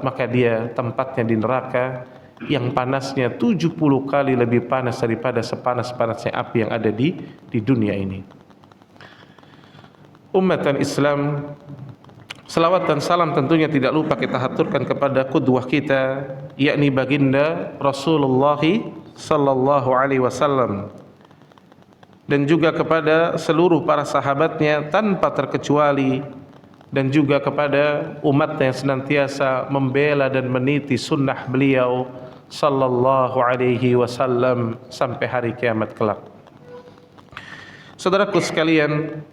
maka dia tempatnya di neraka yang panasnya 70 kali lebih panas daripada sepanas-panasnya api yang ada di dunia ini. Ummatan Islam, salawat dan salam tentunya tidak lupa kita haturkan kepada qudwah kita, yakni baginda Rasulullah sallallahu alaihi wasallam, dan juga kepada seluruh para sahabatnya tanpa terkecuali, dan juga kepada umatnya yang senantiasa membela dan meniti sunnah beliau sallallahu alaihi wasallam sampai hari kiamat kelak. Saudaraku sekalian,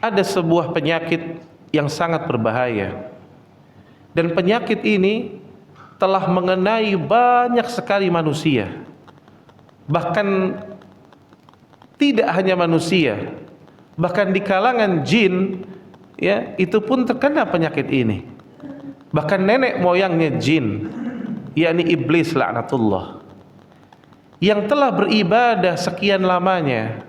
ada sebuah penyakit yang sangat berbahaya, dan penyakit ini telah mengenai banyak sekali manusia. Bahkan tidak hanya manusia, bahkan di kalangan jin, ya, itu pun terkena penyakit ini. Bahkan nenek moyangnya jin, yakni iblis laknatullah, yang telah beribadah sekian lamanya,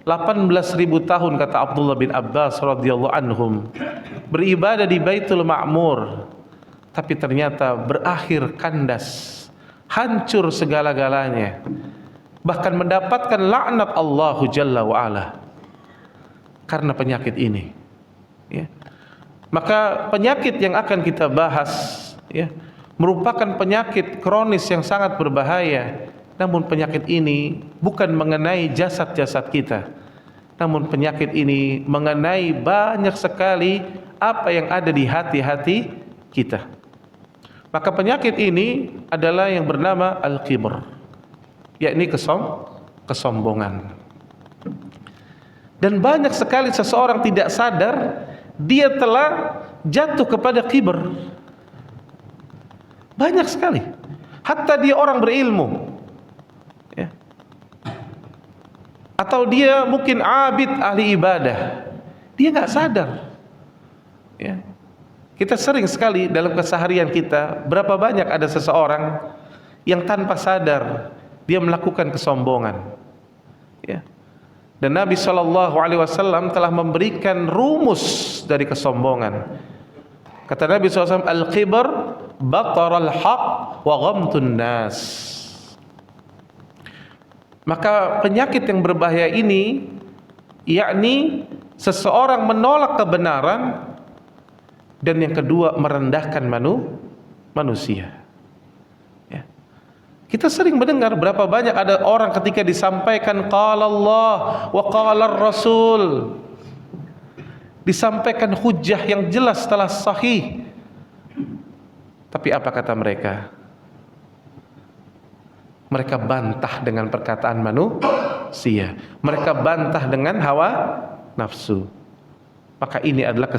18.000 tahun kata Abdullah bin Abbas radhiyallahu anhum, beribadah di Baitul Ma'mur, tapi ternyata berakhir kandas, hancur segala-galanya, bahkan mendapatkan laknat Allahu Jalla wa'ala karena penyakit ini, ya. Maka penyakit yang akan kita bahas, ya, merupakan penyakit kronis yang sangat berbahaya. Namun penyakit ini bukan mengenai jasad-jasad kita, namun penyakit ini mengenai banyak sekali apa yang ada di hati-hati kita. Maka penyakit ini adalah yang bernama al-kibr, yakni kesombongan. Dan banyak sekali seseorang tidak sadar dia telah jatuh kepada kibr. Banyak sekali. Hatta dia orang berilmu, ya, atau dia mungkin abid ahli ibadah, dia nggak sadar, ya. Kita sering sekali dalam keseharian kita, berapa banyak ada seseorang yang tanpa sadar dia melakukan kesombongan, ya. Dan Nabi SAW telah memberikan rumus dari kesombongan. Kata Nabi SAW, al-kibr bataral haq wa ghamtun nas. Maka penyakit yang berbahaya ini, yakni seseorang menolak kebenaran, dan yang kedua merendahkan manusia. Ya. Kita sering mendengar berapa banyak ada orang ketika disampaikan qala Allah wa qala Rasul, disampaikan hujjah yang jelas telah sahih, tapi apa kata mereka? Mereka bantah dengan perkataan manusia, mereka bantah dengan hawa nafsu. Maka ini adalah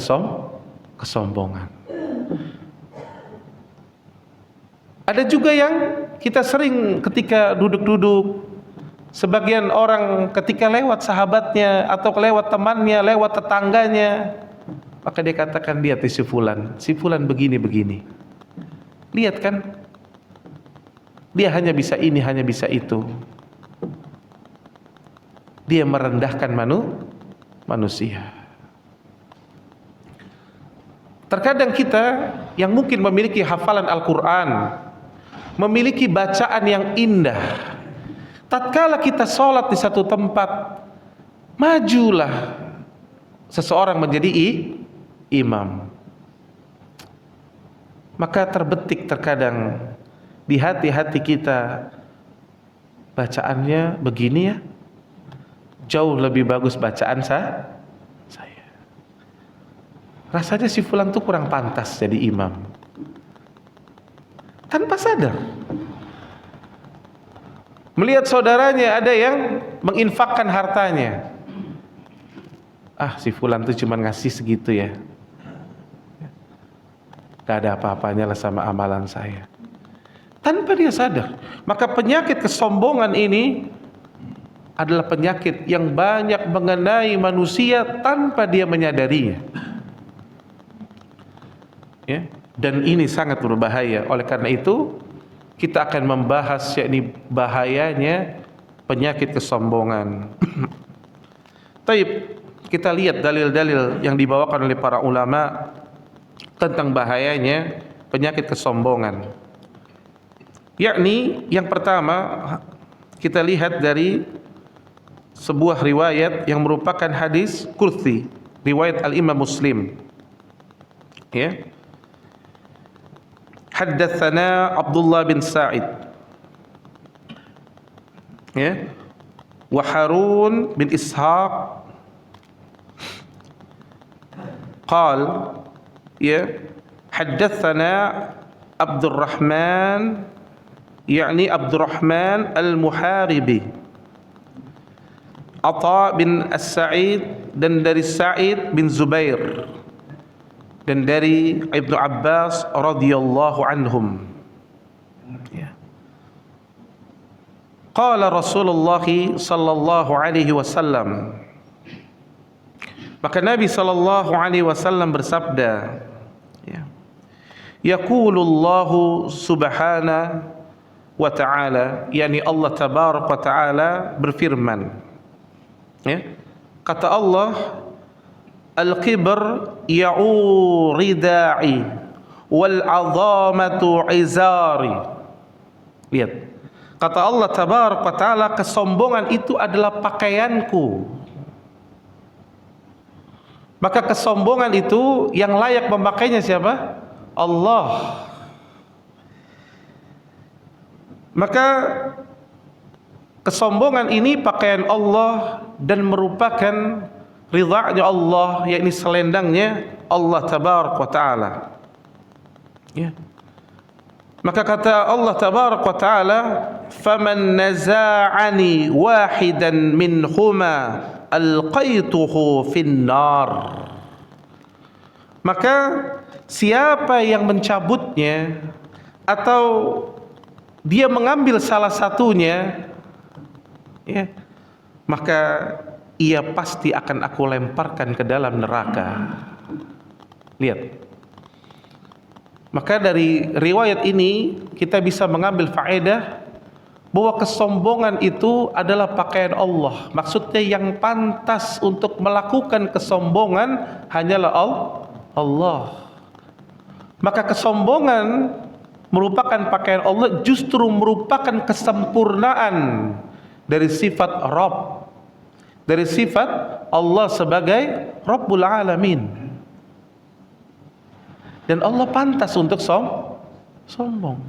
kesombongan. Ada juga yang kita sering ketika duduk-duduk, sebagian orang ketika lewat sahabatnya atau lewat temannya, lewat tetangganya, maka dia katakan, lihat si fulan begini-begini. Lihat kan, dia hanya bisa ini, hanya bisa itu. Dia merendahkan manusia. Terkadang kita yang mungkin memiliki hafalan Al-Quran, memiliki bacaan yang indah, tatkala kita sholat di satu tempat, majulah seseorang menjadi imam, maka terbetik terkadang di hati-hati kita, bacaannya begini ya, jauh lebih bagus bacaan saya. Rasanya si fulan tuh kurang pantas jadi imam. Tanpa sadar, melihat saudaranya ada yang menginfakkan hartanya, si fulan tuh cuma ngasih segitu ya, gak ada apa-apanya lah sama amalan saya. Tanpa dia sadar. Maka penyakit kesombongan ini adalah penyakit yang banyak mengenai manusia tanpa dia menyadarinya, ya. Dan ini sangat berbahaya. Oleh karena itu kita akan membahas yakni bahayanya penyakit kesombongan. Taib, kita lihat dalil-dalil yang dibawakan oleh para ulama tentang bahayanya penyakit kesombongan. Yakni yang pertama kita lihat dari sebuah riwayat yang merupakan hadis qudsi, riwayat Al-Imam Muslim. Ya. Haddatsana Abdullah bin Sa'id. Ya. Wa Harun bin Ishaq قال ya حدثنا عبد الرحمن يعني عبد الرحمن المحاربي Atha bin As-Sa'id dan dari Sa'id bin Zubair dan dari Ibnu Abbas radhiyallahu anhum. Qala Rasulullah sallallahu alaihi wasallam, maka Nabi sallallahu alaihi wasallam bersabda, yaqulullahu subhanahu wa ta'ala, yakni Allah tabaraka wa ta'ala berfirman, kata Allah, al-kibr ya'uridai wal 'azamatu izari. Lihat, kata Allah tabaraka wa ta'ala, kesombongan itu adalah pakaianku. Maka kesombongan itu yang layak memakainya siapa? Allah. Maka kesombongan ini pakaian Allah dan merupakan ridha'nya Allah, yakni selendangnya Allah tabaraka wa ta'ala. Ya. Maka kata Allah tabaraka wa ta'ala, faman naza'ani wahidan minhuma alqaituhu finnar. Maka siapa yang mencabutnya atau dia mengambil salah satunya, ya, maka ia pasti akan aku lemparkan ke dalam neraka. Lihat. Maka dari riwayat ini kita bisa mengambil faedah bahwa kesombongan itu adalah pakaian Allah. Maksudnya yang pantas untuk melakukan kesombongan hanyalah Allah. Maka kesombongan merupakan pakaian Allah, justru merupakan kesempurnaan dari sifat Rabb, dari sifat Allah sebagai Rabbul Alamin. Dan Allah pantas untuk sombong.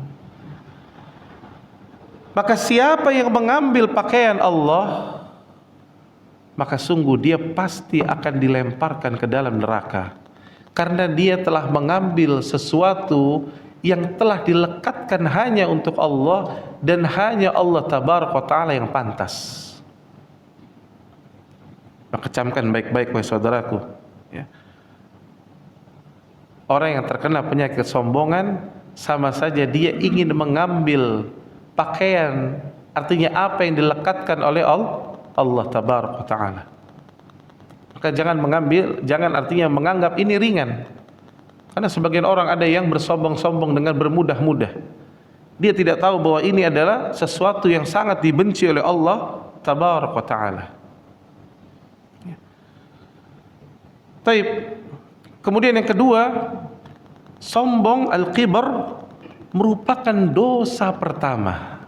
Maka siapa yang mengambil pakaian Allah, maka sungguh dia pasti akan dilemparkan ke dalam neraka, karena dia telah mengambil sesuatu yang telah dilekatkan hanya untuk Allah dan hanya Allah tabaraka wa ta'ala yang pantas. Maka camkan baik-baik wahai saudaraku, ya. Orang yang terkena penyakit kesombongan sama saja dia ingin mengambil pakaian, artinya apa yang dilekatkan oleh Allah tabaraka wa ta'ala. Maka jangan artinya menganggap ini ringan. Karena sebagian orang ada yang bersombong-sombong dengan bermudah-mudah. Dia tidak tahu bahwa ini adalah sesuatu yang sangat dibenci oleh Allah tabaraka wa ta'ala. Taib. Kemudian yang kedua, sombong al-kibr merupakan dosa pertama.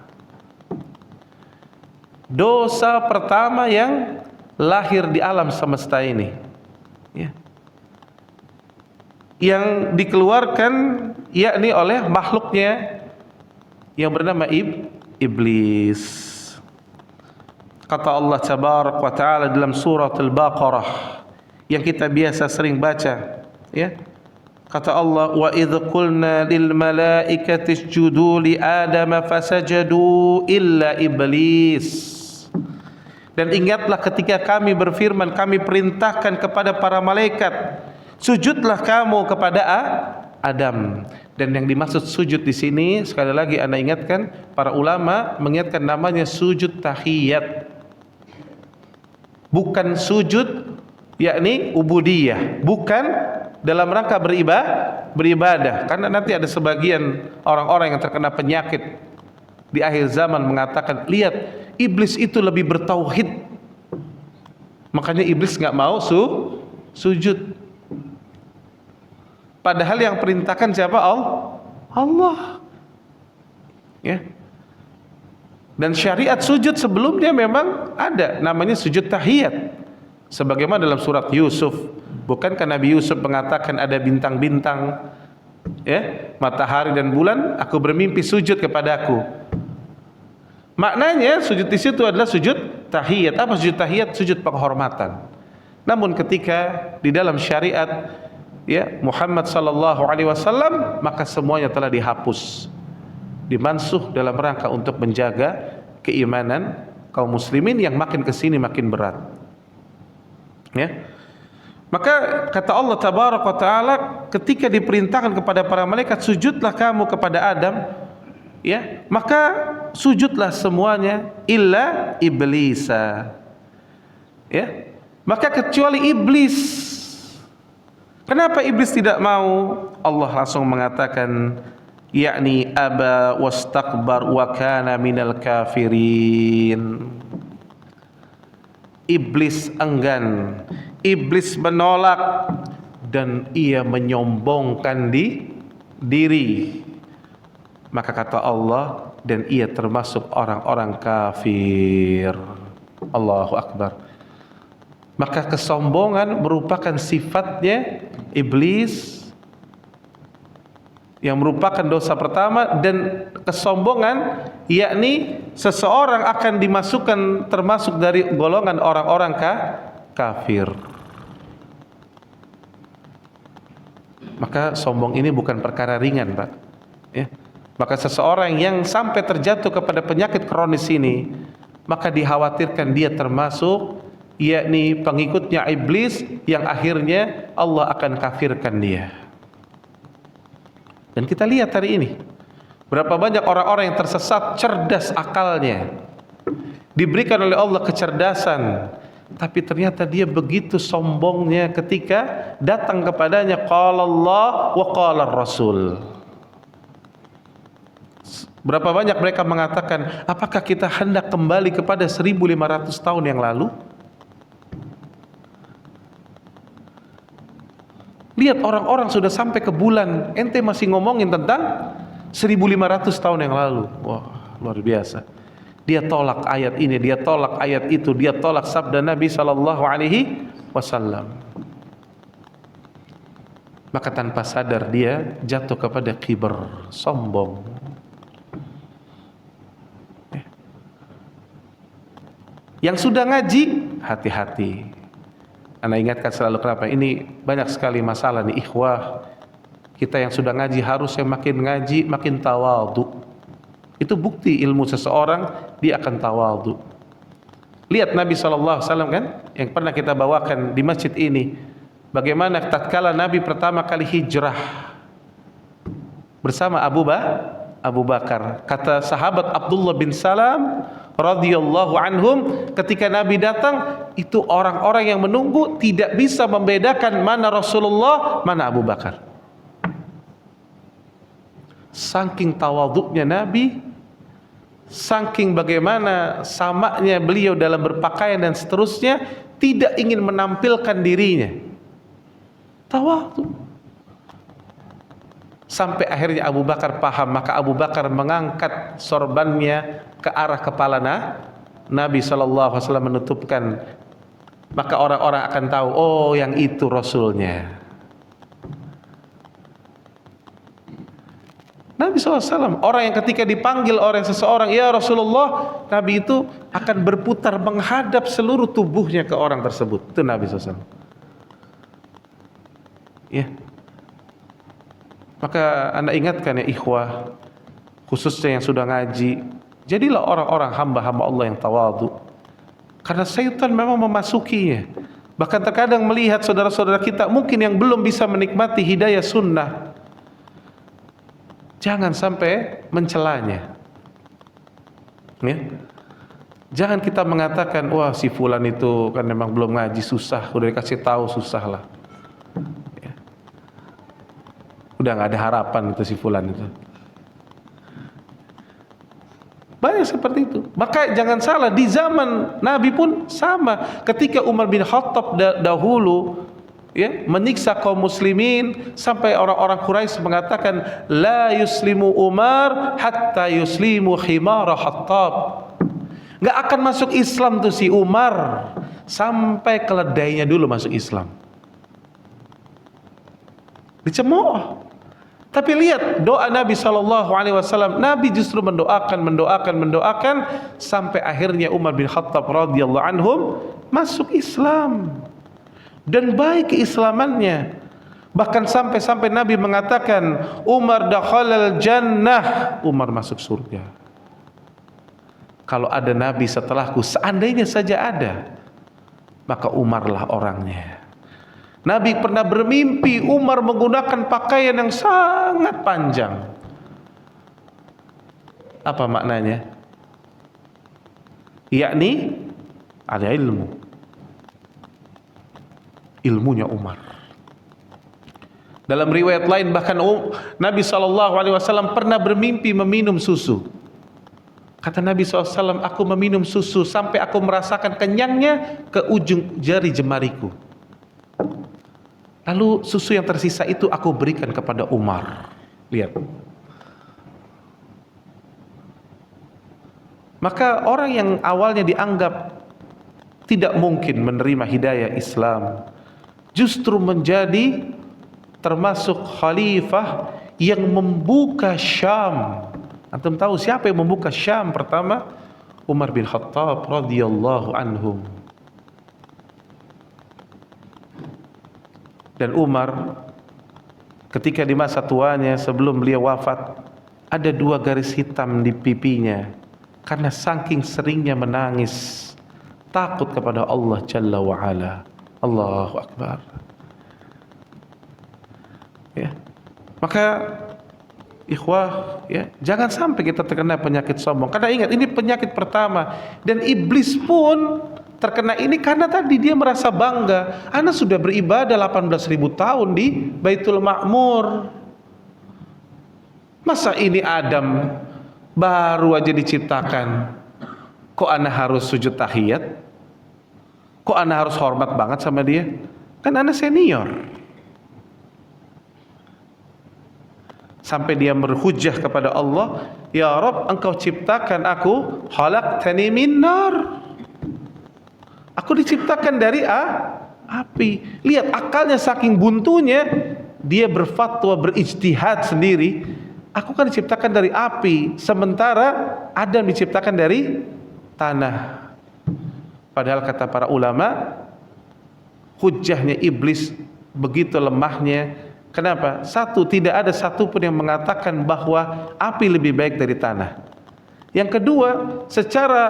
Dosa pertama yang lahir di alam semesta ini, ya. Yang dikeluarkan yakni oleh makhluknya yang bernama iblis. Kata Allah tabaraka wa ta'ala dalam surat Al-Baqarah yang kita biasa sering baca, ya. Kata Allah, wa idh qulna lil malaikati isjudu li adama fasajadu illa iblis. Dan ingatlah ketika kami berfirman, kami perintahkan kepada para malaikat, sujudlah kamu kepada Adam. Dan yang dimaksud sujud di sini, sekali lagi Anda ingatkan, para ulama mengingatkan namanya sujud tahiyat, bukan sujud yakni ubudiyah, bukan dalam rangka beribadah. Karena nanti ada sebagian orang-orang yang terkena penyakit di akhir zaman mengatakan, lihat, iblis itu lebih bertauhid, makanya iblis nggak mau sujud. Padahal yang perintahkan siapa? Allah. Ya. Dan syariat sujud sebelumnya memang ada, namanya sujud tahiyat. Sebagaimana dalam surat Yusuf, bukankah Nabi Yusuf mengatakan ada bintang-bintang, ya, matahari dan bulan, aku bermimpi sujud kepadaku. Maknanya sujud di situ adalah sujud tahiyat. Apa sujud tahiyat? Sujud penghormatan. Namun ketika di dalam syariat, ya, Muhammad sallallahu alaihi wasallam, maka semuanya telah dihapus, dimansuh dalam rangka untuk menjaga keimanan kaum muslimin yang makin kesini makin berat. Ya. Maka kata Allah tabaraka wa taala ketika diperintahkan kepada para malaikat, sujudlah kamu kepada Adam, ya, maka sujudlah semuanya illa iblisa. Ya. Maka kecuali iblis. Kenapa iblis tidak mau? Allah langsung mengatakan, yakni aba wastakbar wa kana minal kafirin. Iblis enggan, iblis menolak, dan ia menyombongkan diri. Maka kata Allah, dan ia termasuk orang-orang kafir. Allahu akbar. Maka kesombongan merupakan sifatnya iblis, yang merupakan dosa pertama. Dan kesombongan yakni seseorang akan dimasukkan termasuk dari golongan orang-orang kafir. Maka sombong ini bukan perkara ringan, Pak, ya. Maka seseorang yang sampai terjatuh kepada penyakit kronis ini, maka dikhawatirkan dia termasuk yakni pengikutnya iblis yang akhirnya Allah akan kafirkan dia. Dan kita lihat hari ini berapa banyak orang-orang yang tersesat, cerdas akalnya, diberikan oleh Allah kecerdasan, tapi ternyata dia begitu sombongnya ketika datang kepadanya qala Allah wa qala Rasul. Berapa banyak mereka mengatakan, apakah kita hendak kembali kepada 1500 tahun yang lalu? Lihat orang-orang sudah sampai ke bulan, ente masih ngomongin tentang 1500 tahun yang lalu. Wah, luar biasa. Dia tolak ayat ini, dia tolak ayat itu, dia tolak sabda Nabi sallallahu alaihi wasallam. Maka tanpa sadar dia jatuh kepada kibar, sombong. Yang sudah ngaji, hati-hati. Anda ingatkan selalu, kenapa? Ini banyak sekali masalah nih ikhwah. Kita yang sudah ngaji harusnya makin ngaji makin tawadhu. Itu bukti ilmu seseorang, dia akan tawadhu. Lihat Nabi SAW kan, yang pernah kita bawakan di masjid ini, bagaimana tatkala Nabi pertama kali hijrah bersama Abu Bakar. Kata sahabat Abdullah bin Salam radhiyallahu anhum, ketika Nabi datang, itu orang-orang yang menunggu tidak bisa membedakan mana Rasulullah, mana Abu Bakar. Saking tawadhu'nya Nabi, saking bagaimana samaknya beliau dalam berpakaian dan seterusnya, tidak ingin menampilkan dirinya. Tawadhu. Sampai akhirnya Abu Bakar paham, maka Abu Bakar mengangkat sorbannya ke arah kepala Nabi SAW menutupkan. Maka orang-orang akan tahu, oh yang itu Rasulnya. Nabi SAW, orang yang ketika dipanggil oleh seseorang, ya Rasulullah, Nabi itu akan berputar menghadap seluruh tubuhnya ke orang tersebut. Itu Nabi SAW. Ya. Maka Anda ingatkan ya ikhwah, khususnya yang sudah ngaji, jadilah orang-orang hamba-hamba Allah yang tawadhu. Karena syaitan memang memasukinya. Bahkan terkadang melihat saudara-saudara kita mungkin yang belum bisa menikmati hidayah sunnah, jangan sampai mencelanya. Ya. Jangan kita mengatakan, wah si fulan itu kan memang belum ngaji, susah, udah dikasih tahu susah lah. Udah gak ada harapan itu si fulan itu. Banyak seperti itu. Maka jangan salah, di zaman Nabi pun sama. Ketika Umar bin Khattab dahulu ya, menyiksa kaum muslimin sampai orang-orang Quraisy mengatakan la yuslimu Umar hatta yuslimu khimara Hattab. Enggak akan masuk Islam tuh si Umar sampai keledainya dulu masuk Islam. Dicemooh. Tapi lihat doa Nabi SAW, Nabi justru mendoakan sampai akhirnya Umar bin Khattab radhiyallahu anhum masuk Islam dan baik keislamannya. Bahkan sampai Nabi mengatakan Umar dakhalal jannah, Umar masuk surga. Kalau ada Nabi setelahku, seandainya saja ada, maka Umarlah orangnya. Nabi pernah bermimpi Umar menggunakan pakaian yang sangat panjang. Apa maknanya? Yakni ada ilmu. Ilmunya Umar. Dalam riwayat lain bahkan Nabi SAW pernah bermimpi meminum susu. Kata Nabi SAW, aku meminum susu sampai aku merasakan kenyangnya ke ujung jari jemariku. Lalu susu yang tersisa itu aku berikan kepada Umar. Lihat. Maka orang yang awalnya dianggap tidak mungkin menerima hidayah Islam, justru menjadi termasuk khalifah yang membuka Syam. Antum tahu siapa yang membuka Syam pertama? Umar bin Khattab radhiyallahu anhum. Dan Umar ketika di masa tuanya sebelum beliau wafat, ada 2 garis hitam di pipinya karena saking seringnya menangis takut kepada Allah Jalla wa Ala. Allahu Akbar. Ya. Maka ikhwah, ya, jangan sampai kita terkena penyakit sombong. Karena ingat, ini penyakit pertama dan iblis pun terkena ini karena tadi dia merasa bangga. Ana sudah beribadah 18.000 tahun di Baitul Ma'mur. Masa ini Adam baru aja diciptakan, kok ana harus sujud tahiyat? Kok ana harus hormat banget sama dia? Kan ana senior. Sampai dia berhujjah kepada Allah, ya Rabb, engkau ciptakan aku, khalaqtani min nar. Aku diciptakan dari api. Lihat akalnya saking buntunya, dia berfatwa, berijtihad sendiri. Aku kan diciptakan dari api, sementara Adam diciptakan dari tanah. Padahal kata para ulama, hujjahnya iblis begitu lemahnya. Kenapa? Satu, tidak ada satupun yang mengatakan bahwa api lebih baik dari tanah. Yang kedua, secara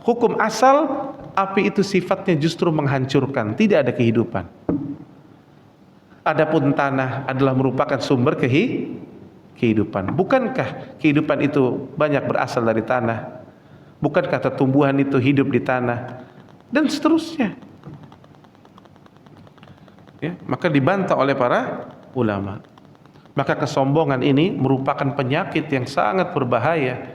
hukum asal, api itu sifatnya justru menghancurkan, tidak ada kehidupan. Adapun tanah adalah merupakan sumber kehidupan. Bukankah kehidupan itu banyak berasal dari tanah? Bukankah tumbuhan itu hidup di tanah? Dan seterusnya. Ya, maka dibantah oleh para ulama. Maka kesombongan ini merupakan penyakit yang sangat berbahaya,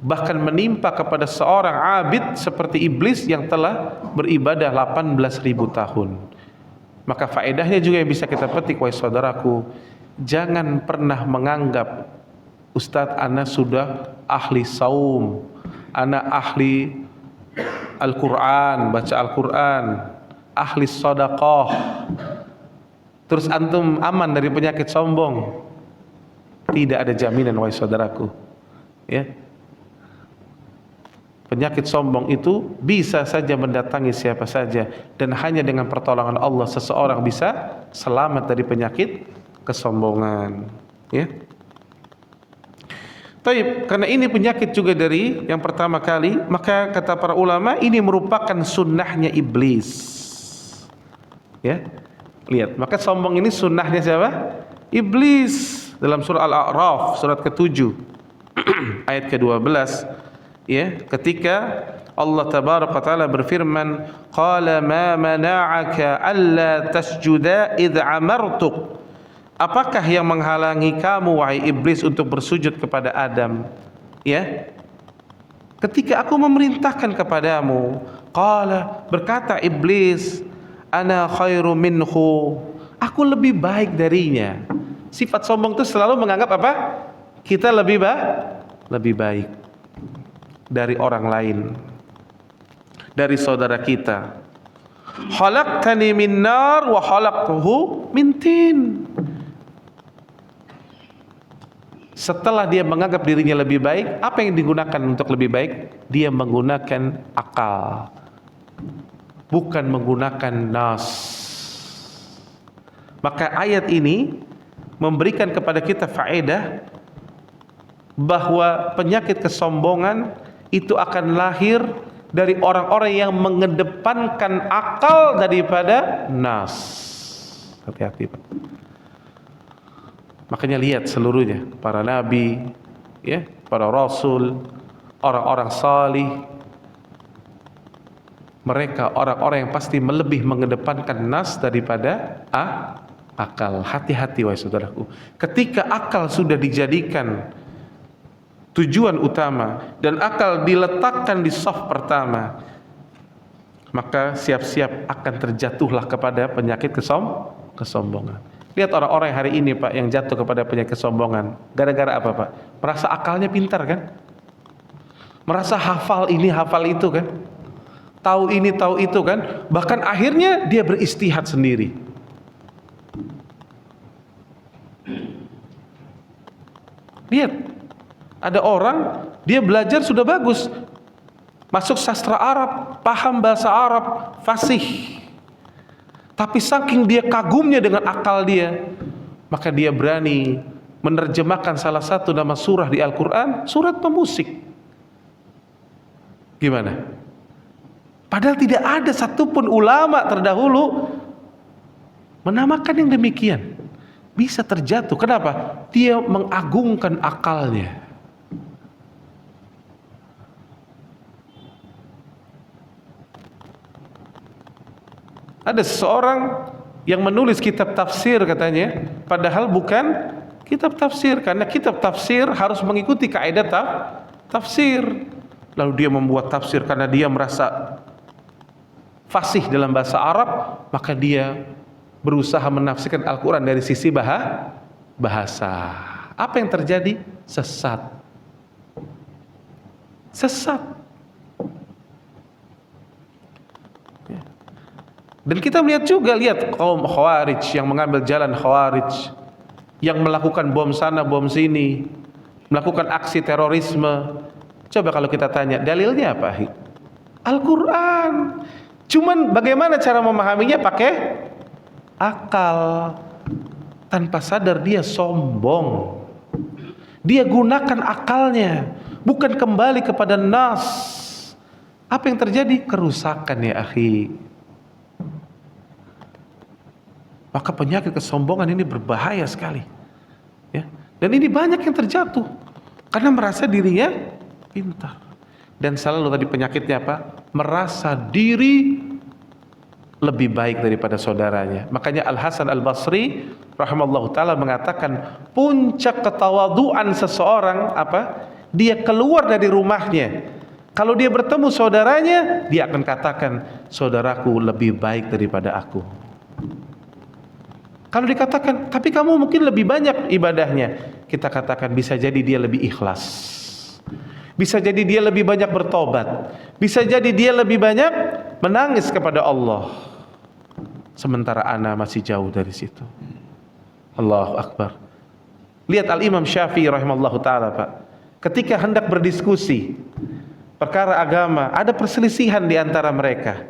bahkan menimpa kepada seorang abid seperti iblis yang telah beribadah 18.000 tahun. Maka faedahnya juga yang bisa kita petik, wahai saudaraku, jangan pernah menganggap Ustadz ana sudah ahli saum, ana ahli Al-Quran, baca Al-Quran, ahli sedekah, terus antum aman dari penyakit sombong. Tidak ada jaminan, wahai saudaraku, ya. Penyakit sombong itu bisa saja mendatangi siapa saja, dan hanya dengan pertolongan Allah seseorang bisa selamat dari penyakit kesombongan, ya. Taib, karena ini penyakit juga dari yang pertama kali, maka kata para ulama ini merupakan sunnahnya iblis. Ya, lihat, maka sombong ini sunnahnya siapa? Iblis. Dalam surah Al-A'raf surat ke-7 ayat ke-12, ya, ketika Allah tabaraka wa taala berfirman, qala ma mana'aka alla tasjuda idh amartuk. Apakah yang menghalangi kamu, wahai iblis, untuk bersujud kepada Adam? Ya, ketika aku memerintahkan kepadamu. Qala, berkata iblis, ana khairu minhu, Aku lebih baik darinya. Sifat sombong itu selalu menganggap apa? Kita lebih baik dari orang lain, dari saudara kita. Khalaqtani min nar wa khalaqtahu min tin. Setelah dia menganggap dirinya lebih baik, apa yang digunakan untuk lebih baik? Dia menggunakan akal, bukan menggunakan nas. Maka ayat ini memberikan kepada kita faedah bahwa penyakit kesombongan itu akan lahir dari orang-orang yang mengedepankan akal daripada nas. Hati-hati, Pak. Makanya lihat seluruhnya, para nabi, ya, para rasul, orang-orang salih, mereka orang-orang yang pasti lebih mengedepankan nas daripada akal. Hati-hati wahai saudaraku. Ketika akal sudah dijadikan tujuan utama dan akal diletakkan di saf pertama, maka siap-siap akan terjatuhlah kepada penyakit kesombongan. Lihat orang-orang hari ini, Pak, yang jatuh kepada penyakit kesombongan. Gara-gara apa, Pak? Merasa akalnya pintar kan? Merasa hafal ini, hafal itu kan? Tahu ini, tahu itu kan? Bahkan akhirnya dia beristihad sendiri. Lihat, ada orang dia belajar sudah bagus, masuk sastra Arab, paham bahasa Arab, fasih. Tapi saking dia kagumnya dengan akal dia, maka dia berani menerjemahkan salah satu nama surah di Al-Quran, surat pemusik. Gimana? Padahal tidak ada satupun ulama terdahulu menamakan yang demikian. Bisa terjatuh. Kenapa? Dia mengagungkan akalnya. Ada seseorang yang menulis kitab tafsir katanya, padahal bukan kitab tafsir, karena kitab tafsir harus mengikuti kaidah tafsir. Lalu dia membuat tafsir karena dia merasa fasih dalam bahasa Arab, maka dia berusaha menafsirkan Al-Quran dari sisi bahasa. Apa yang terjadi? Sesat. Dan kita melihat juga, lihat kaum Khawarij yang mengambil jalan Khawarij, yang melakukan bom sana bom sini, melakukan aksi terorisme. Coba kalau kita tanya, dalilnya apa? Al-Quran. Cuman bagaimana cara memahaminya? Pakai akal. Tanpa sadar dia sombong. Dia gunakan akalnya, bukan kembali kepada nas. Apa yang terjadi? Kerusakan ya akhi. Maka penyakit kesombongan ini berbahaya sekali, ya. Dan ini banyak yang terjatuh karena merasa dirinya pintar. Dan selalu tadi penyakitnya apa? Merasa diri lebih baik daripada saudaranya. Makanya Al-Hasan Al-Basri rahimallahu taala mengatakan, puncak ketawaduan seseorang apa? Dia keluar dari rumahnya, kalau dia bertemu saudaranya, dia akan katakan, saudaraku lebih baik daripada aku. Kalau dikatakan, tapi kamu mungkin lebih banyak ibadahnya, kita katakan bisa jadi dia lebih ikhlas, bisa jadi dia lebih banyak bertobat, bisa jadi dia lebih banyak menangis kepada Allah. Sementara ana masih jauh dari situ. Allahu Akbar. Lihat Al-Imam Syafi'i rahimallahu ta'ala, Pak, ketika hendak berdiskusi perkara agama, ada perselisihan di antara mereka.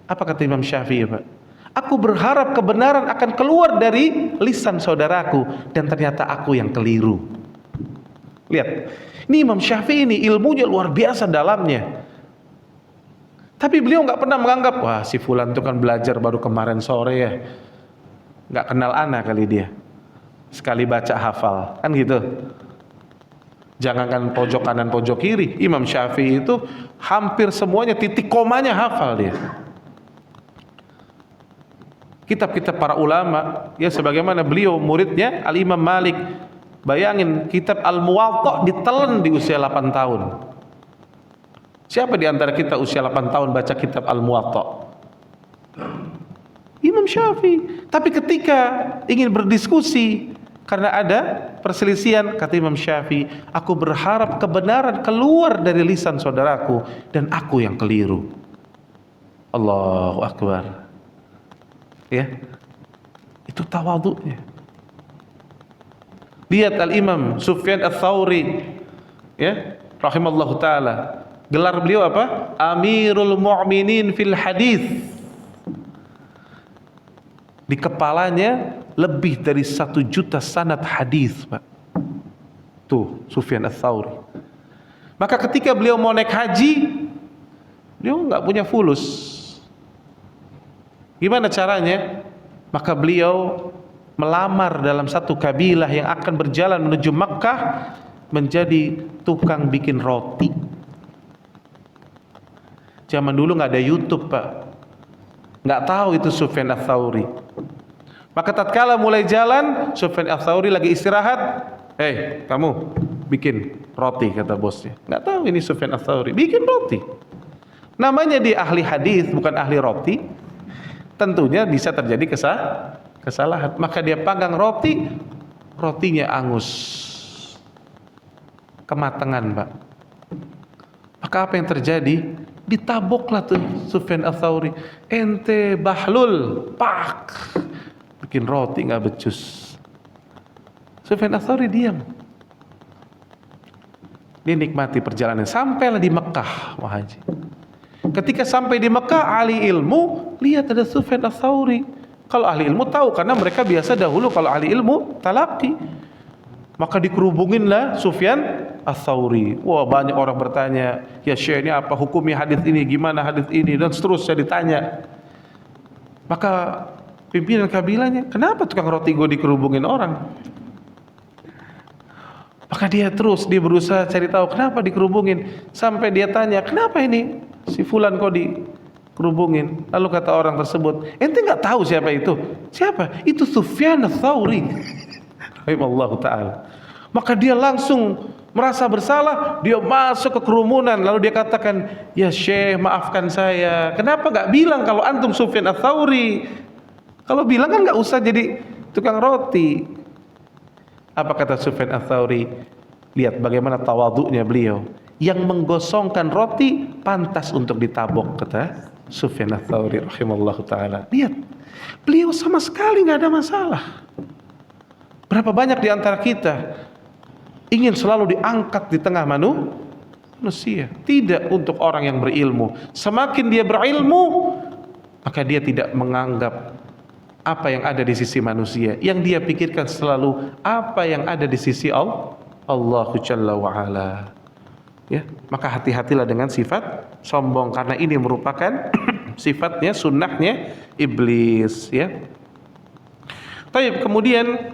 Apa kata Imam Syafi'i, Pak? Aku berharap kebenaran akan keluar dari lisan saudaraku, dan ternyata aku yang keliru. Lihat, ini Imam Syafi'i ini ilmunya luar biasa dalamnya. Tapi beliau nggak pernah menganggap, wah si fulan itu kan belajar baru kemarin sore ya, nggak kenal ana kali dia, sekali baca hafal, kan gitu. Jangankan pojok kanan pojok kiri, Imam Syafi'i itu hampir semuanya titik komanya hafal dia. Kitab-kitab para ulama, ya sebagaimana beliau muridnya Al-Imam Malik. Bayangin, kitab Al-Muwatta ditelan di usia 8 tahun. Siapa di antara kita usia 8 tahun baca kitab Al-Muwatta? Imam Syafi'i. Tapi ketika ingin berdiskusi karena ada perselisihan, kata Imam Syafi'i, aku berharap kebenaran keluar dari lisan saudaraku dan aku yang keliru. Allahu Akbar. Ya, itu tawadhu'nya. Lihat Al-Imam Sufyan Ats-Tsauri, ya, rahimallahu taala. Gelar beliau apa? Amirul Mu'minin fil Hadis. Di kepalanya lebih dari 1 juta sanad hadis, Pak. Tuh, Sufyan Ats-Tsauri. Maka ketika beliau mau naik haji, beliau nggak punya fulus. Gimana caranya? Maka beliau melamar dalam satu kabilah yang akan berjalan menuju Makkah menjadi tukang bikin roti. Zaman dulu nggak ada YouTube, Pak. Nggak tahu itu Sufyan Ats-Tsauri. Maka tatkala mulai jalan, Sufyan Ats-Tsauri lagi istirahat, kamu bikin roti, kata bosnya. Nggak tahu ini Sufyan Ats-Tsauri bikin roti. Namanya dia ahli hadis, bukan ahli roti. Tentunya bisa terjadi kesalahan. Maka dia panggang roti, rotinya angus, kematangan, Pak. Maka apa yang terjadi? Ditaboklah tuh Sufyan Ats-Tsauri. Ente bahlul, pak, bikin roti nggak becus. Sufyan Ats-Tsauri diam. Dia nikmati perjalanan sampailah di Mekah, wah haji. Ketika sampai di Mekah, ahli ilmu lihat ada Sufyan Ats-Tsauri. Kalau ahli ilmu tahu, karena mereka biasa dahulu kalau ahli ilmu talaqi. Maka dikerubunginlah Sufyan Ats-Tsauri. Wah, banyak orang bertanya, ya Syekh, ini apa hukumnya hadis ini, gimana hadis ini, dan seterusnya ditanya. Maka pimpinan kabilahnya, kenapa tukang roti gue dikerubungin orang? Maka dia berusaha cari tahu kenapa dikerubungin. Sampai dia tanya, kenapa ini si fulan kok dikerubungin? Lalu kata orang tersebut, ente nggak tahu siapa itu? Siapa? Itu Sufyan Ats-Tsauri. Rahimallahu ta'ala. Maka dia langsung merasa bersalah, dia masuk ke kerumunan, lalu dia katakan, ya Syekh, maafkan saya, kenapa gak bilang kalau antum Sufyan Ats-Tsauri? Kalau bilang kan gak usah jadi tukang roti. Apa kata Sufyan Ats-Tsauri? Lihat bagaimana tawadhu'nya beliau. Yang menggosongkan roti pantas untuk ditabok, kata Sufyan Ats-Tsauri rahimallahu ta'ala. Lihat, beliau sama sekali gak ada masalah. Berapa banyak di antara kita ingin selalu diangkat di tengah manusia. Tidak untuk orang yang berilmu. Semakin dia berilmu, maka dia tidak menganggap apa yang ada di sisi manusia. Yang dia pikirkan selalu apa yang ada di sisi Allahu Jalla wa'ala. Ya, maka hati-hatilah dengan sifat sombong, karena ini merupakan sifatnya, sunnahnya iblis. Ya. Baik, kemudian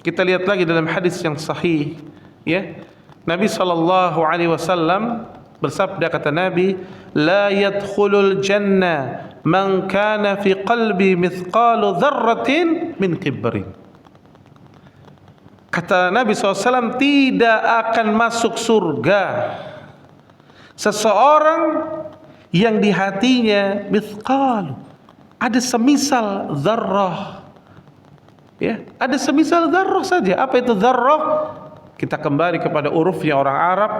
kita lihat lagi dalam hadis yang sahih, ya. Nabi SAW bersabda, kata Nabi, la yadkhulul jannah man kana fi qalbi mithqalu dzarratin min kibrin. Kata Nabi SAW, tidak akan masuk surga seseorang yang di hatinya mithqal, ada semisal dzarrah. Ya, ada semisal dzarrah saja. Apa itu dzarrah? Kita kembali kepada urufnya orang Arab.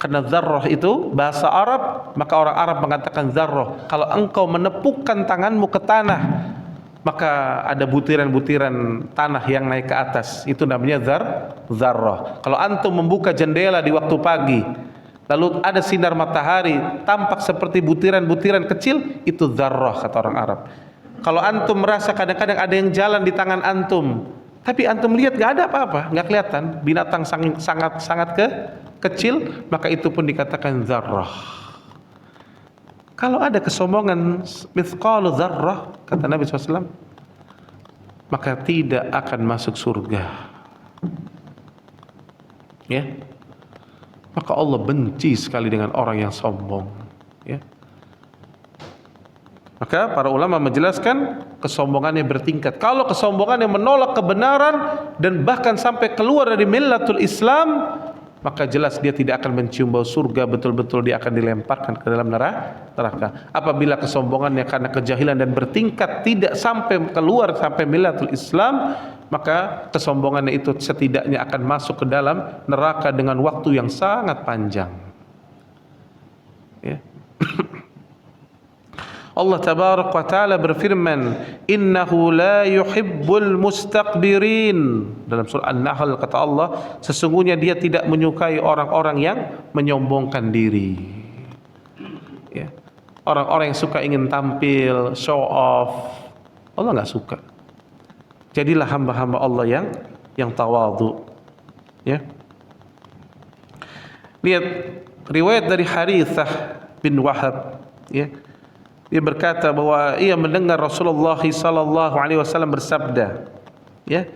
Karena dzarrah itu bahasa Arab, maka orang Arab mengatakan dzarrah. Kalau engkau menepukkan tanganmu ke tanah, maka ada butiran-butiran tanah yang naik ke atas. Itu namanya dzarrah. Kalau antum membuka jendela di waktu pagi, lalu ada sinar matahari tampak seperti butiran-butiran kecil, itu dzarrah kata orang Arab. Kalau antum merasa kadang-kadang ada yang jalan di tangan antum, tapi antum lihat gak ada apa-apa, gak kelihatan, binatang sangat kecil, maka itu pun dikatakan dzarrah. Kalau ada kesombongan mithqalu dzarrah, kata Nabi SAW, maka tidak akan masuk surga. Ya, maka Allah benci sekali dengan orang yang sombong. Ya. Maka para ulama menjelaskan kesombongannya bertingkat. Kalau kesombongannya menolak kebenaran dan bahkan sampai keluar dari millatul Islam, maka jelas dia tidak akan mencium bau surga, betul-betul dia akan dilemparkan ke dalam neraka. Apabila kesombongannya karena kejahilan dan bertingkat tidak sampai keluar sampai millatul Islam, maka kesombongannya itu setidaknya akan masuk ke dalam neraka dengan waktu yang sangat panjang. Ya. Allah tabaraka wa taala berfirman, innahu la yuhibbul mustakbirin. Dalam surah An-Nahl kata Allah, sesungguhnya dia tidak menyukai orang-orang yang menyombongkan diri. Ya. Orang-orang yang suka ingin tampil, show off, Allah nggak suka. Jadilah hamba-hamba Allah yang tawadhu. Ya. Lihat riwayat dari Harithah bin Wahab, ya. Dia berkata bahwa ia mendengar Rasulullah sallallahu alaihi wasallam bersabda, ya.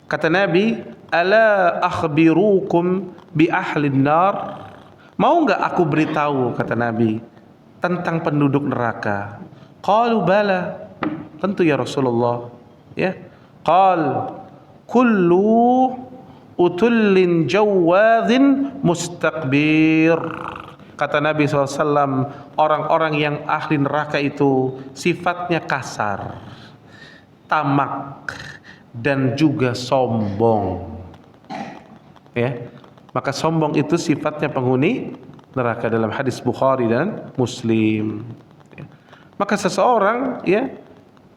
Kata Nabi, "Ala akhbirukum bi ahlin nar?" Mau enggak aku beritahu, kata Nabi, tentang penduduk neraka? Qalu bala. Tentu ya Rasulullah, ya. Qal kullu utullin jawadhin mustakbir. Kata Nabi SAW, orang-orang yang ahli neraka itu sifatnya kasar, tamak, dan juga sombong. Ya, maka sombong itu sifatnya penghuni neraka dalam hadis Bukhari dan Muslim. Ya. Maka seseorang, ya,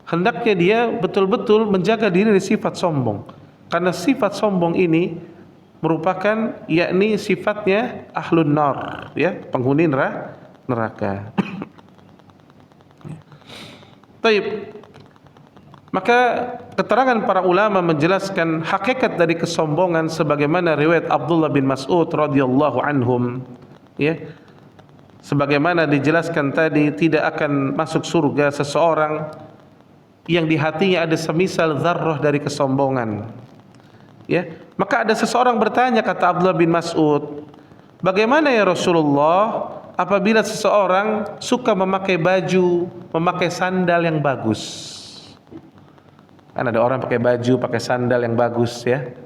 hendaknya dia betul-betul menjaga diri dari sifat sombong, karena sifat sombong ini merupakan yakni sifatnya ahlun nar, ya, penghuni neraka. Baik. Maka keterangan para ulama menjelaskan hakikat dari kesombongan sebagaimana riwayat Abdullah bin Mas'ud radhiyallahu anhum, ya. Sebagaimana dijelaskan tadi, tidak akan masuk surga seseorang yang di hatinya ada semisal zarrah dari kesombongan. Ya, maka ada seseorang bertanya, kata Abdullah bin Mas'ud, bagaimana ya Rasulullah apabila seseorang suka memakai baju, memakai sandal yang bagus? Kan ada orang pakai baju, pakai sandal yang bagus, ya.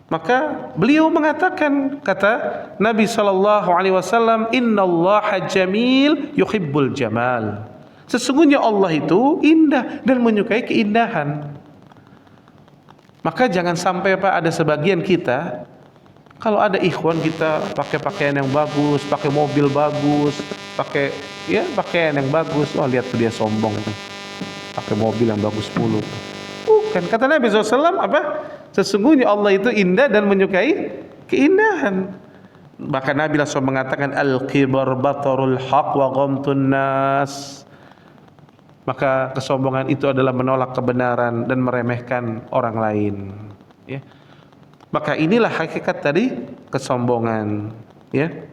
Maka beliau mengatakan, kata Nabi SAW, Innallaha jamil yuhibbul jamal. Sesungguhnya Allah itu indah dan menyukai keindahan. Maka jangan sampai Pak, ada sebagian kita, kalau ada ikhwan kita pakai pakaian yang bagus, pakai mobil bagus, pakai, ya, pakaian yang bagus, wah lihat tuh dia sombong tuh, pakai mobil yang bagus mulu. Bukan, kata Nabi SAW apa? Sesungguhnya Allah itu indah dan menyukai keindahan. Bahkan Nabi langsung mengatakan, al-kibar batarul haq wa ghamtun nas. Maka kesombongan itu adalah menolak kebenaran dan meremehkan orang lain, ya. Maka inilah hakikat dari kesombongan, ya.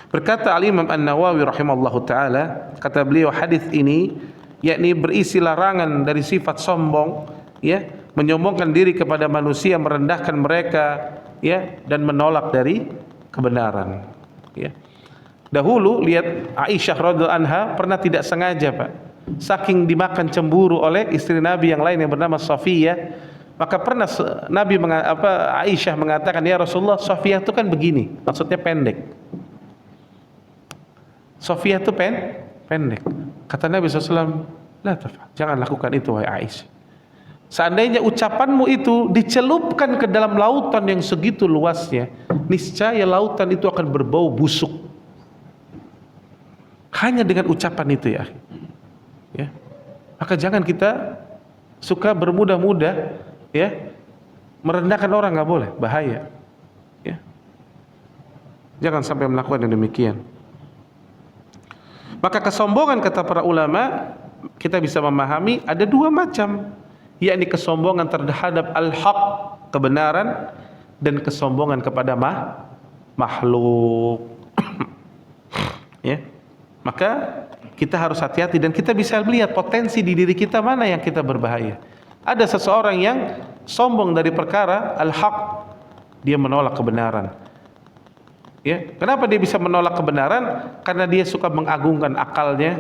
Berkata Al-Imam An-Nawawi rahimallahu taala, kata beliau, hadis ini yakni berisi larangan dari sifat sombong, ya, menyombongkan diri kepada manusia, merendahkan mereka, ya, dan menolak dari kebenaran, ya. Dahulu lihat Aisyah radhiyallahu anha pernah tidak sengaja, Pak, saking dimakan cemburu oleh istri Nabi yang lain yang bernama Safiyah, maka pernah Nabi Aisyah mengatakan, ya Rasulullah, Safiyah itu kan begini, maksudnya pendek. Safiyah itu pendek. Kata Nabi SAW, la taf'al, jangan lakukan itu wahai Aisyah. Seandainya ucapanmu itu dicelupkan ke dalam lautan yang segitu luasnya, niscaya lautan itu akan berbau busuk. Hanya dengan ucapan itu, ya. Ya, maka jangan kita suka bermudah-mudah, ya, merendahkan orang, nggak boleh, bahaya, ya. Jangan sampai melakukan yang demikian. Maka kesombongan, kata para ulama, kita bisa memahami ada dua macam, yakni kesombongan terhadap al-haq, kebenaran, dan kesombongan kepada makhluk. Ya, maka kita harus hati-hati dan kita bisa melihat potensi di diri kita mana yang kita berbahaya. Ada seseorang yang sombong dari perkara al-haq, dia menolak kebenaran. Ya, kenapa dia bisa menolak kebenaran? Karena dia suka mengagungkan akalnya,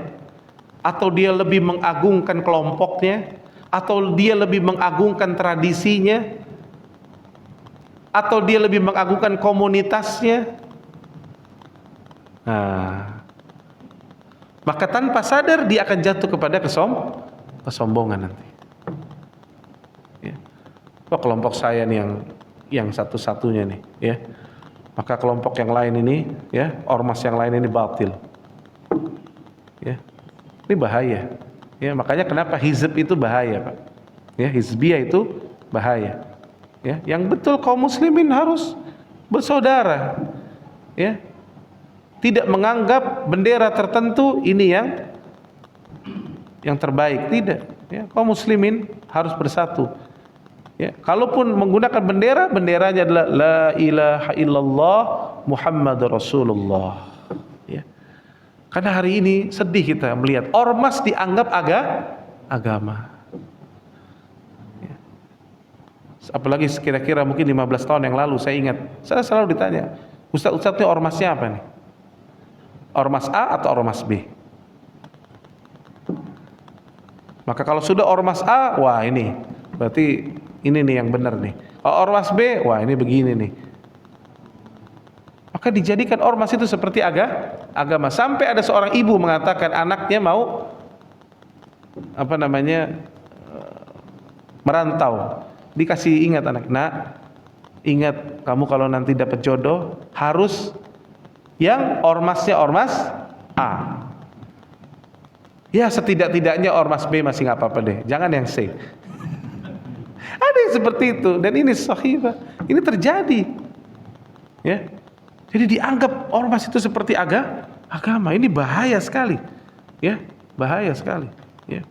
atau dia lebih mengagungkan kelompoknya, atau dia lebih mengagungkan tradisinya, atau dia lebih mengagungkan komunitasnya. Nah, maka tanpa sadar dia akan jatuh kepada kesombongan nanti. Ya. Oh, kelompok saya nih yang satu-satunya nih, ya. Maka kelompok yang lain ini, ya, ormas yang lain ini batil. Ya. Ini bahaya. Ya, makanya kenapa hizb itu bahaya, Pak. Ya, hizbiyah itu bahaya. Ya, yang betul kaum muslimin harus bersaudara. Ya. Tidak menganggap bendera tertentu ini yang terbaik, tidak. Ya, kaum muslimin harus bersatu. Ya, kalaupun menggunakan bendera, benderanya adalah la ilaha illallah Muhammadur Rasulullah. Ya. Karena hari ini sedih kita melihat ormas dianggap agama. Ya. Apalagi kira-kira mungkin 15 tahun yang lalu saya ingat, saya selalu ditanya, Ustaz ini ormasnya apa nih? Ormas A atau ormas B? Maka kalau sudah ormas A, wah ini berarti ini nih yang benar nih. Kalau ormas B, wah ini begini nih. Maka dijadikan ormas itu seperti agama. Sampai ada seorang ibu mengatakan anaknya mau merantau. Dikasih ingat anak, nak, ingat kamu kalau nanti dapat jodoh harus yang ormasnya ormas A. Ya setidak-tidaknya ormas B masih nggak apa-apa deh. Jangan yang C. Ada yang seperti itu dan ini sahih, Pak. Ini terjadi. Ya. Jadi dianggap ormas itu seperti agama. Ini bahaya sekali. Ya, bahaya sekali. Ya.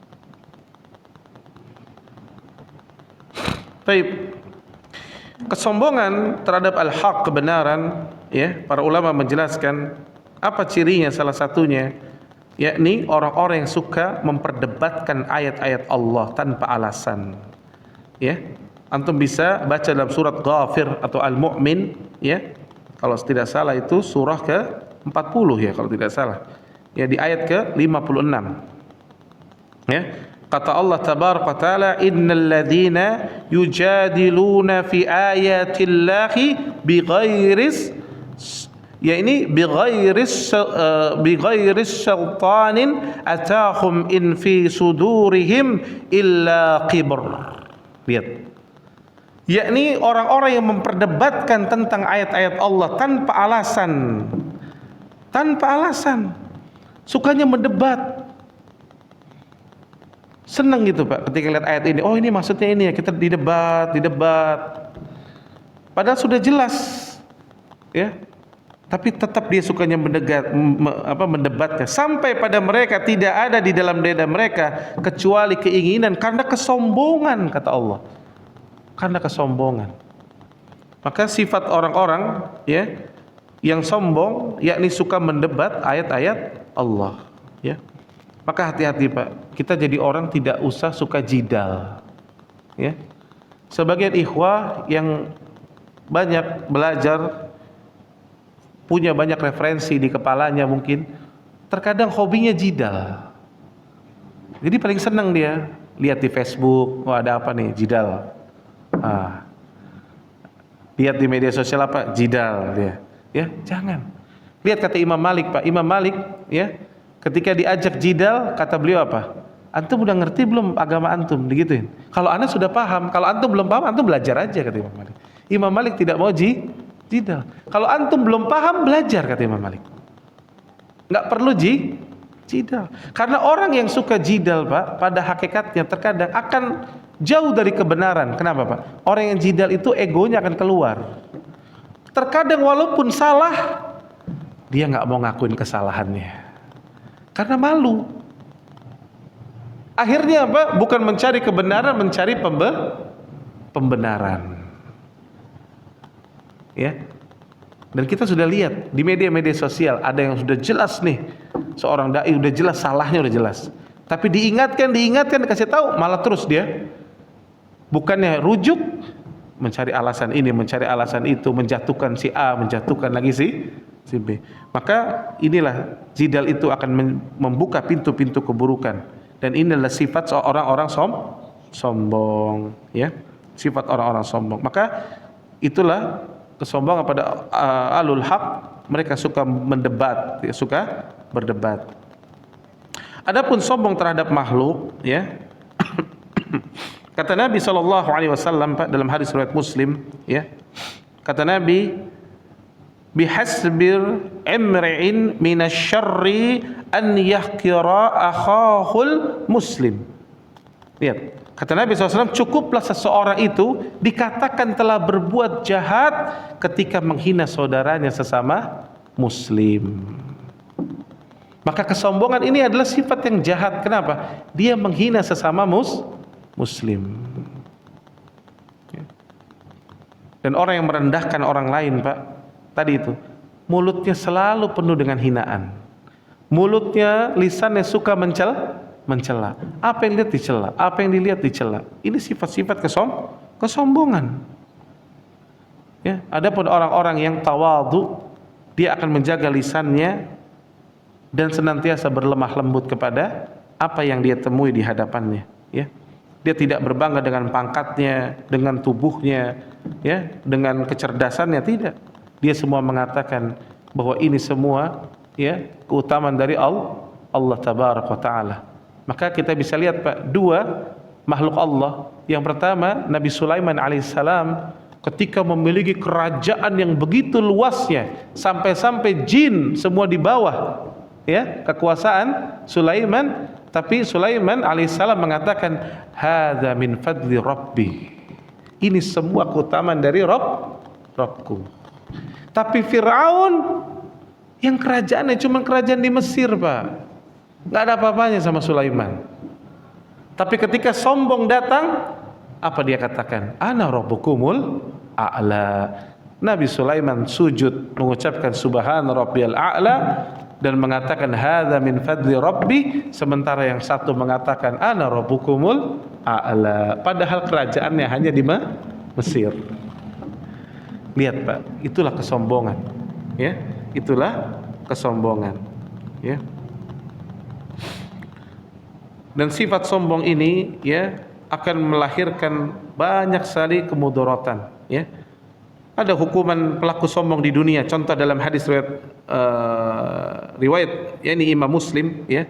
Baik. Kesombongan terhadap al-haq, kebenaran, ya, para ulama menjelaskan apa cirinya, salah satunya yakni orang-orang yang suka memperdebatkan ayat-ayat Allah tanpa alasan. Ya, antum bisa baca dalam surat Ghafir atau Al-Mu'min, ya. Kalau tidak salah itu surah ke-40 ya kalau tidak salah. Ya di ayat ke-56. Ya. Kata Allah tabaraka wa taala, innal ladzina yujadiluna fi ayatillahi bighairis, ya ini bighairis syaitanin atahum in fi sudurihim illa qibr. Lihat. Yakni orang-orang yang memperdebatkan tentang ayat-ayat Allah tanpa alasan. Tanpa alasan. Sukanya mendebat. Senang gitu, Pak, ketika lihat ayat ini. Oh, ini maksudnya ini ya, kita didebat. Padahal sudah jelas. Ya. Tapi tetap dia sukanya mendebatnya sampai pada mereka tidak ada di dalam dada mereka kecuali keinginan karena kesombongan, kata Allah. Karena kesombongan. Maka sifat orang-orang ya yang sombong yakni suka mendebat ayat-ayat Allah, ya. Maka hati-hati, Pak. Kita jadi orang tidak usah suka jidal. Ya. Sebagian ikhwah yang banyak belajar, punya banyak referensi di kepalanya mungkin, terkadang hobinya jidal. Jadi paling senang dia lihat di Facebook, oh ada apa nih, jidal. Lihat di media sosial apa, jidal dia. Ya, jangan. Lihat kata Imam Malik, Pak. Imam Malik, ya, ketika diajak jidal, kata beliau apa? Antum udah ngerti belum agama antum? Digituin. Kalau anda sudah paham, kalau antum belum paham, antum belajar aja, kata Imam Malik. Imam Malik tidak mau jidal. Kalau antum belum paham, belajar, kata Imam Malik. Nggak perlu jidal. Karena orang yang suka jidal, Pak, pada hakikatnya terkadang akan jauh dari kebenaran. Kenapa, Pak? Orang yang jidal itu egonya akan keluar. Terkadang walaupun salah, dia nggak mau ngakuin kesalahannya. Karena malu. Akhirnya apa? Bukan mencari kebenaran, mencari pembenaran. Ya. Dan kita sudah lihat di media-media sosial ada yang sudah jelas nih, seorang dai udah jelas salahnya, udah jelas. Tapi diingatkan, dikasih tahu, malah terus dia bukannya rujuk, mencari alasan ini, mencari alasan itu, menjatuhkan si A, menjatuhkan lagi si B. Maka inilah jidal itu akan membuka pintu-pintu keburukan. Dan inilah sifat orang-orang sombong, ya. Sifat orang-orang sombong. Maka Itulah kesombongan pada alul haq, mereka suka mendebat, suka berdebat. Adapun sombong terhadap makhluk, ya. Kata Nabi sallallahu alaihi wasallam dalam hadis riwayat Muslim, ya. Kata Nabi, bihasbir imri'in minasyarri an yahkira akhahul muslim. Lihat, kata Nabi SAW, cukuplah seseorang itu dikatakan telah berbuat jahat ketika menghina saudaranya sesama muslim. Maka kesombongan ini adalah sifat yang jahat. Kenapa? Dia menghina sesama muslim. Dan orang yang merendahkan orang lain, Pak, tadi itu, mulutnya selalu penuh dengan hinaan. Mulutnya, lisannya suka mencela. Apa yang dilihat dicela, apa yang dilihat dicela. Ini sifat-sifat kesombongan. Ya, adapun orang-orang yang tawadhu, dia akan menjaga lisannya dan senantiasa berlemah lembut kepada apa yang dia temui di hadapannya, ya. Dia tidak berbangga dengan pangkatnya, dengan tubuhnya, ya, dengan kecerdasannya, tidak. Dia semua mengatakan bahwa ini semua, ya, keutamaan dari Allah tabaraka wa taala. Maka kita bisa lihat, Pak, dua makhluk Allah. Yang pertama, Nabi Sulaiman alaihissalam ketika memiliki kerajaan yang begitu luasnya, sampai-sampai jin semua di bawah, ya, kekuasaan Sulaiman. Tapi Sulaiman alaihissalam mengatakan, hadza min fadli rabbi. Ini semua keutamaan dari Rabbku. Tapi Fir'aun yang kerajaannya cuma kerajaan di Mesir, Pak, nggak ada apa-apanya sama Sulaiman. Tapi ketika sombong datang, apa dia katakan? Ana rabbukumul a'la. Nabi Sulaiman sujud mengucapkan subhana rabbiyal a'la dan mengatakan hadza min fadli rabbi, sementara yang satu mengatakan ana rabbukumul a'la, padahal kerajaannya hanya di Mesir. Lihat, Pak, itulah kesombongan, ya. Itulah kesombongan, ya. Dan sifat sombong ini, ya, akan melahirkan banyak sekali kemudaratan, ya. Ada hukuman pelaku sombong di dunia. Contoh dalam hadis riwayat yakni Imam Muslim, ya,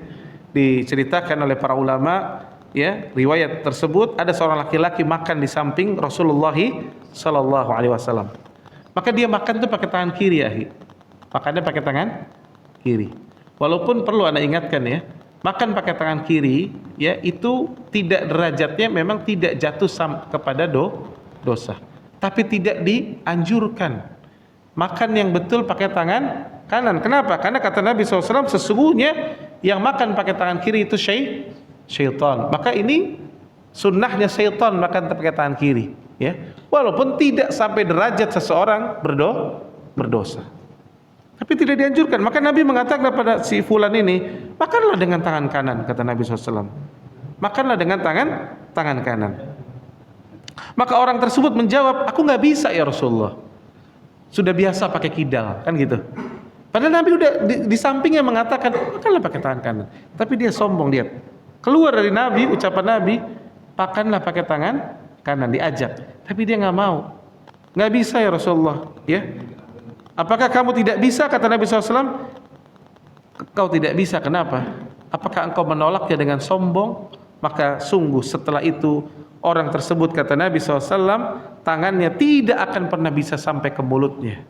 diceritakan oleh para ulama, ya, riwayat tersebut ada seorang laki-laki makan di samping Rasulullah sallallahu alaihi wasallam. Maka dia makan itu pakai tangan kiri, ya. Makannya pakai tangan kiri. Walaupun perlu Anda ingatkan, ya, makan pakai tangan kiri, ya, itu tidak derajatnya memang tidak jatuh kepada dosa. Tapi tidak dianjurkan. Makan yang betul pakai tangan kanan. Kenapa? Karena kata Nabi SAW, sesungguhnya yang makan pakai tangan kiri itu syaitan. Maka ini sunnahnya syaitan makan pakai tangan kiri, ya. Walaupun tidak sampai derajat seseorang berdosa. Tapi tidak dianjurkan. Maka Nabi mengatakan kepada si fulan ini, makanlah dengan tangan kanan, kata Nabi SAW. Makanlah dengan tangan kanan. Maka orang tersebut menjawab, aku nggak bisa ya Rasulullah, sudah biasa pakai kidal, kan gitu. Padahal Nabi udah di sampingnya mengatakan, makanlah pakai tangan kanan. Tapi dia sombong, dia keluar dari Nabi, ucapan Nabi, makanlah pakai tangan kanan, diajak. Tapi dia nggak mau, nggak bisa ya Rasulullah, ya. Apakah kamu tidak bisa, kata Nabi SAW? Kau tidak bisa, kenapa? Apakah engkau menolaknya dengan sombong? Maka sungguh setelah itu orang tersebut, kata Nabi SAW, tangannya tidak akan pernah bisa sampai ke mulutnya.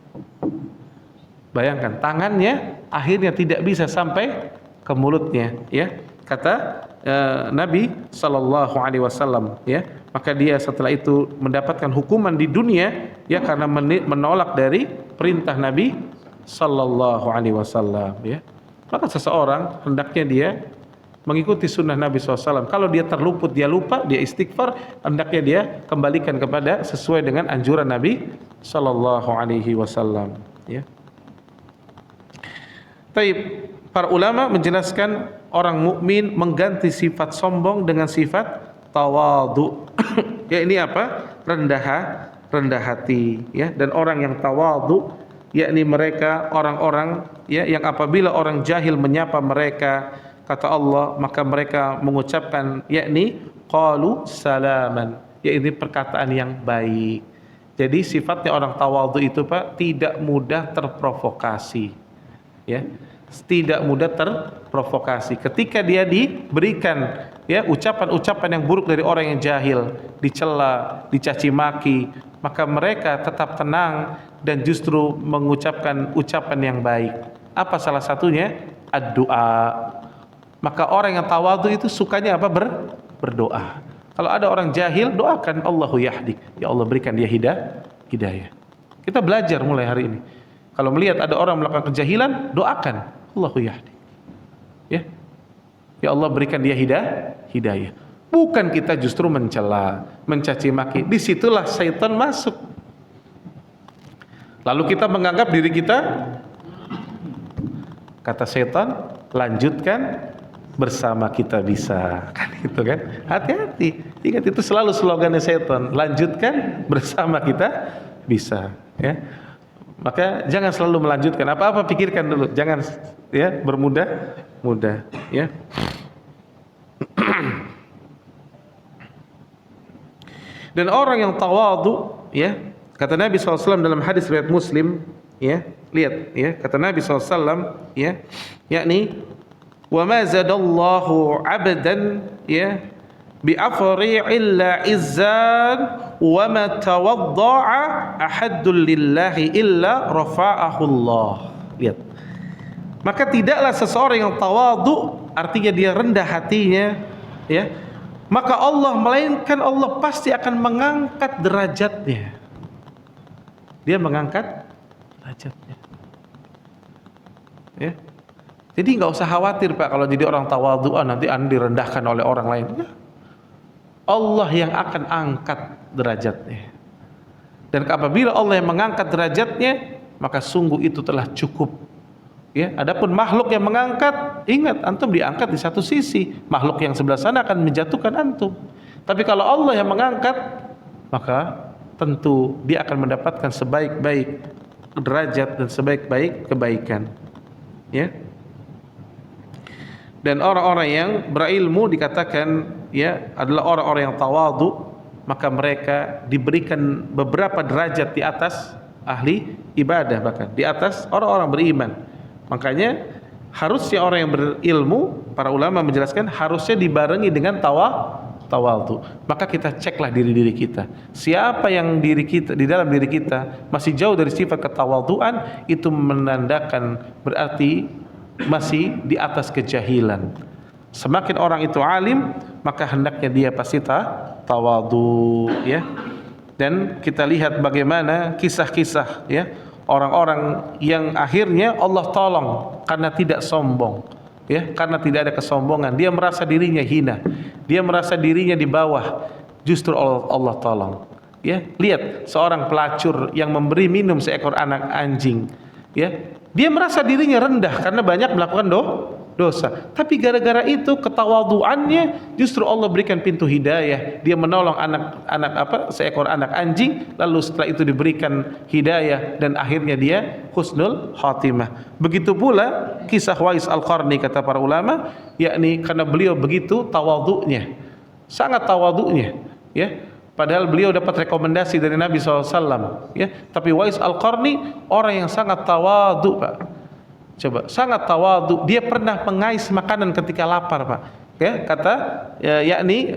Bayangkan, tangannya akhirnya tidak bisa sampai ke mulutnya, ya. Kata Nabi Sallallahu Alaihi Wasallam, ya. Maka dia setelah itu mendapatkan hukuman di dunia, ya, karena menolak dari perintah Nabi Sallallahu Alaihi Wasallam, ya. Maka seseorang hendaknya dia mengikuti sunnah Nabi SAW. Kalau dia terluput, dia lupa, dia istighfar, hendaknya dia kembalikan kepada sesuai dengan anjuran Nabi Sallallahu Alaihi Wasallam, ya. Taib, para ulama menjelaskan orang mukmin mengganti sifat sombong dengan sifat tawadhu. Ya, ini apa? Rendah hati, ya. Dan orang yang tawadhu, yakni mereka orang-orang, ya, yang apabila orang jahil menyapa mereka, kata Allah, maka mereka mengucapkan, yakni qalu salaman, yaitu perkataan yang baik. Jadi sifatnya orang tawadhu itu Pak tidak mudah terprovokasi, ya. Tidak mudah terprovokasi. Ketika dia diberikan ya ucapan-ucapan yang buruk dari orang yang jahil, dicela, dicaci maki, maka mereka tetap tenang dan justru mengucapkan ucapan yang baik. Apa salah satunya? Ad-du'a. Maka orang yang tawadhu itu sukanya apa? Berdoa. Kalau ada orang jahil, doakan Allahu yahdik. Ya Allah berikan dia hidayah. Kita belajar mulai hari ini. Kalau melihat ada orang melakukan kejahilan, doakan Allahu yahdik. Ya. Ya Allah berikan dia hidayah. Bukan kita justru mencela, mencaci maki. Disitulah syaitan masuk. Lalu kita menganggap diri kita, kata syaitan, lanjutkan bersama kita bisa, kan itu kan. Hati-hati, ingat itu selalu slogannya setan, lanjutkan bersama kita bisa, ya. Maka jangan selalu melanjutkan, apa-apa pikirkan dulu, jangan ya bermudah-mudah, ya. Dan orang yang tawadhu, ya, kata Nabi SAW dalam hadis riwayat Muslim, ya, lihat, ya, kata Nabi SAW, ya, yakni wa ma zadallahu 'abdan ya bi afri illa izzan wa ma tawadda'a ahadun lillahi illa rafa'ahu Allah. Lihat. Maka tidaklah seseorang yang tawadhu, artinya dia rendah hatinya, ya. Maka Allah, melainkan Allah pasti akan mengangkat derajatnya. Dia mengangkat derajatnya. Ya. Jadi nggak usah khawatir Pak kalau jadi orang tawadhu nanti Anda direndahkan oleh orang lain. Ya. Allah yang akan angkat derajatnya. Dan apabila Allah yang mengangkat derajatnya, maka sungguh itu telah cukup. Ya, adapun makhluk yang mengangkat, ingat antum diangkat di satu sisi, makhluk yang sebelah sana akan menjatuhkan antum. Tapi kalau Allah yang mengangkat, maka tentu dia akan mendapatkan sebaik-baik derajat dan sebaik-baik kebaikan. Ya. Dan orang-orang yang berilmu dikatakan ya adalah orang-orang yang tawadhu, maka mereka diberikan beberapa derajat di atas ahli ibadah, bahkan di atas orang-orang beriman. Makanya harusnya orang yang berilmu, para ulama menjelaskan harusnya dibarengi dengan tawadhu. Maka kita ceklah diri kita. Siapa yang diri kita di dalam diri kita masih jauh dari sifat ketawadhuan, itu menandakan berarti masih di atas kejahilan. Semakin orang itu alim, maka hendaknya dia pasti tawadhu, ya. Dan kita lihat bagaimana kisah-kisah ya orang-orang yang akhirnya Allah tolong karena tidak sombong, ya, karena tidak ada kesombongan. Dia merasa dirinya hina, dia merasa dirinya di bawah, justru Allah tolong. Ya, lihat seorang pelacur yang memberi minum seekor anak anjing, ya. Dia merasa dirinya rendah karena banyak melakukan dosa. Tapi gara-gara itu ketawadhuannya justru Allah berikan pintu hidayah. Dia menolong seekor anak anjing, lalu setelah itu diberikan hidayah dan akhirnya dia husnul khatimah. Begitu pula kisah Wais Al-Qarni kata para ulama, yakni karena beliau begitu tawadhunya, sangat tawadhunya, ya. Padahal beliau dapat rekomendasi dari Nabi SAW, ya. Tapi Wais Al-Qarni orang yang sangat tawadhu, Pak. Coba, sangat tawadhu. Dia pernah mengais makanan ketika lapar, Pak. Ya, kata yakni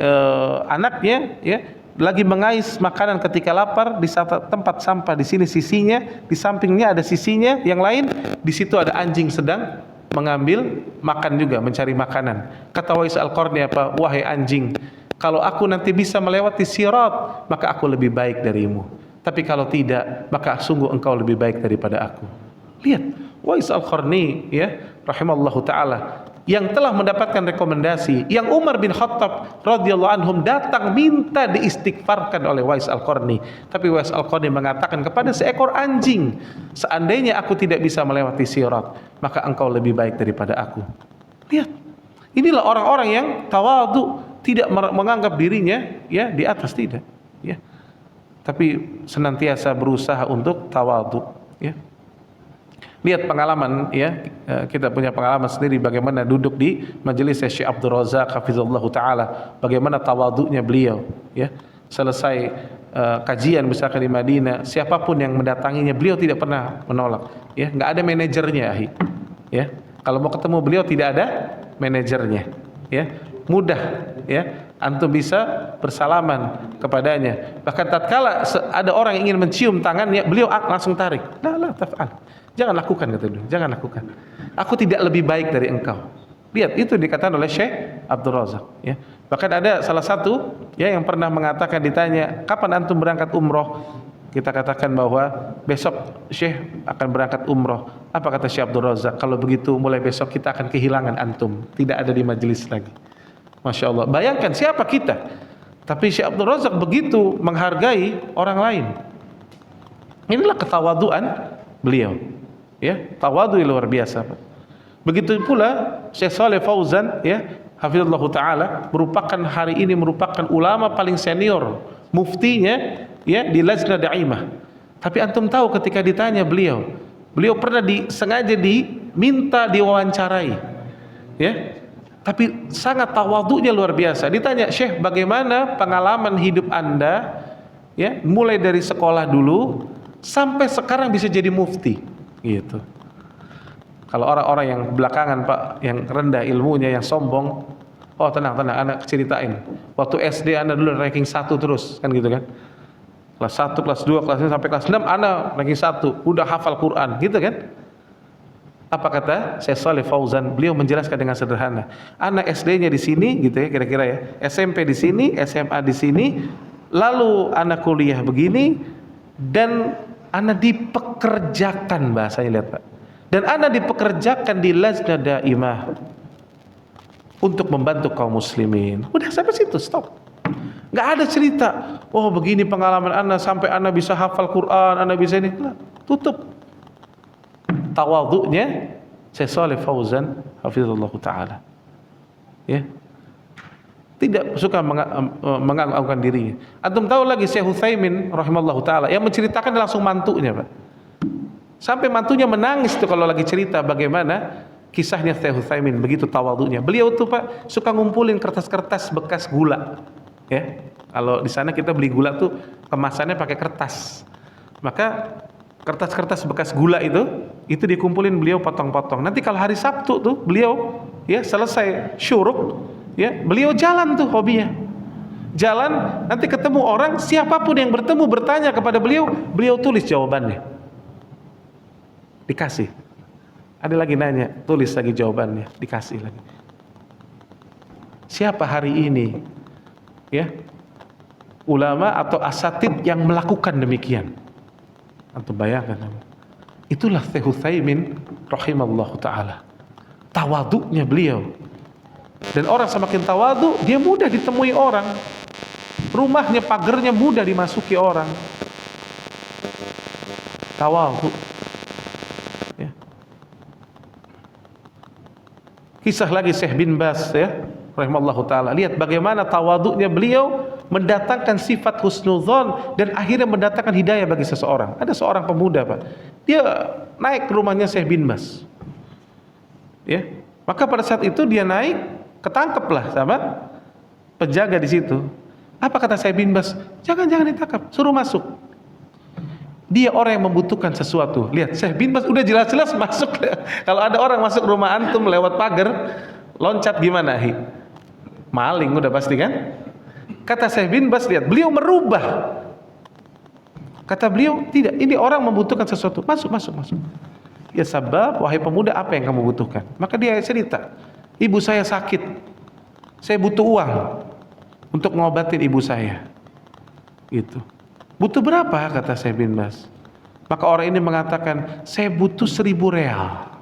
anaknya, ya, lagi mengais makanan ketika lapar di tempat sampah, di sini sisinya, di sampingnya ada sisinya yang lain, di situ ada anjing sedang mengambil makan juga, mencari makanan. Kata Wais Al-Qarni apa? Wahai anjing, kalau aku nanti bisa melewati sirat, maka aku lebih baik darimu. Tapi kalau tidak, maka sungguh engkau lebih baik daripada aku. Lihat, Wais Al-Qarni, ya, rahimallahu taala, yang telah mendapatkan rekomendasi, yang Umar bin Khattab radhiyallahu anhum datang minta diistighfarkan oleh Wais Al-Qarni. Tapi Wais Al-Qarni mengatakan kepada seekor anjing, seandainya aku tidak bisa melewati sirat, maka engkau lebih baik daripada aku. Lihat, inilah orang-orang yang tawadhu, tidak menganggap dirinya ya di atas, tidak, ya, tapi senantiasa berusaha untuk tawadhu, ya. Lihat pengalaman, ya, kita punya pengalaman sendiri bagaimana duduk di majelis Syekh Abdul Razak hafizallahu taala, bagaimana tawadhunya beliau, ya. Selesai kajian misalkan di Madinah, siapapun yang mendatanginya beliau tidak pernah menolak, ya, nggak ada manajernya, ya. Kalau mau ketemu beliau tidak ada manajernya, ya, mudah, ya, antum bisa bersalaman kepadanya. Bahkan tatkala ada orang yang ingin mencium tangannya, beliau langsung tarik. La taf'al. Jangan lakukan, kata beliau, jangan lakukan. Aku tidak lebih baik dari engkau. Lihat, itu dikatakan oleh Syekh Abdul Razak, ya. Bahkan ada salah satu, ya, yang pernah mengatakan, ditanya, kapan antum berangkat umroh? Kita katakan bahwa besok Syekh akan berangkat umroh. Apa kata Syekh Abdul Razak? Kalau begitu mulai besok kita akan kehilangan antum, tidak ada di majelis lagi. Masya Allah. Bayangkan siapa kita, tapi Syekh Abdul Razak begitu menghargai orang lain. Inilah ketawaduan beliau, ya, tawadu luar biasa. Begitu pula Syekh Shalih Fauzan, ya, hafizallahu taala, hari ini merupakan ulama paling senior, muftinya, ya, di Lajnah Daimah. Tapi antum tahu ketika ditanya beliau pernah sengaja diminta diwawancarai, ya. Tapi sangat tawadhunya luar biasa. Ditanya, "Syekh, bagaimana pengalaman hidup Anda, ya, mulai dari sekolah dulu sampai sekarang bisa jadi mufti?" Gitu. Kalau orang-orang yang belakangan, Pak, yang rendah ilmunya, yang sombong, oh tenang, anak ceritain. Waktu SD Anda dulu ranking 1 terus, kan gitu kan? Kelas 1, kelas 2, kelas 5 sampai kelas 6 Anda ranking 1, udah hafal Quran, gitu kan? Apa kata Syekh Shalih Fauzan? Beliau menjelaskan dengan sederhana. Anak SD-nya di sini, gitu ya, kira-kira ya. SMP di sini, SMA di sini, lalu anak kuliah begini, dan anak dipekerjakan, bahasanya, lihat Pak. Dan anak dipekerjakan di Lajnah Daimah untuk membantu kaum muslimin. Udah sampai situ, stop. Nggak ada cerita, oh begini pengalaman anak sampai anak bisa hafal Quran, anak bisa ini. Nah, tutup. Tawadhu'nya Syekh Shalih Fauzan hafizallahu taala, ya, tidak suka menganggap dirinya. Antum tahu lagi Syekh Utsaimin rahimallahu taala yang menceritakan langsung mantunya, Pak. Sampai mantunya menangis tuh kalau lagi cerita bagaimana kisahnya Syekh Utsaimin, begitu tawadhu'nya. Beliau tuh, Pak, suka ngumpulin kertas-kertas bekas gula, ya. Kalau di sana kita beli gula tuh kemasannya pakai kertas. Maka kertas-kertas bekas gula itu dikumpulin beliau potong-potong. Nanti kalau hari Sabtu tuh beliau, ya, selesai syuruk, ya, beliau jalan tuh hobinya. Jalan, nanti ketemu orang, siapapun yang bertemu bertanya kepada beliau, beliau tulis jawabannya. Dikasih. Ada lagi nanya, tulis lagi jawabannya, dikasih lagi. Siapa hari ini, ya, ulama atau asatid yang melakukan demikian? Antum bayangkan, itulah Syekh Utsaimin rahimallahu taala, tawadhu'nya beliau. Dan orang semakin tawadhu, dia mudah ditemui orang, rumahnya, pagernya mudah dimasuki orang. Tawadhu, ya. Kisah lagi Syekh bin Baz, ya, rahimallahu taala. Lihat bagaimana tawadhu'nya beliau mendatangkan sifat husnudzon dan akhirnya mendatangkan hidayah bagi seseorang. Ada seorang pemuda, Pak, dia naik ke rumahnya Syekh bin Baz, ya. Maka pada saat itu dia naik, ketangkeplah sama penjaga di situ. Apa kata Syekh bin Baz? Jangan ditangkap, suruh masuk. Dia orang yang membutuhkan sesuatu. Lihat, Syekh bin Baz udah jelas-jelas masuk. Kalau ada orang masuk rumah antum lewat pagar, loncat gimana? Maling udah pasti kan? Kata Syekh bin Baz, lihat, beliau merubah. Kata beliau, tidak, ini orang membutuhkan sesuatu. Masuk. Ya sabab, wahai pemuda, apa yang kamu butuhkan? Maka dia cerita, ibu saya sakit, saya butuh uang untuk ngobatin ibu saya. Gitu. Butuh berapa? Kata Syekh bin Baz. Maka orang ini mengatakan, saya butuh 1.000 real.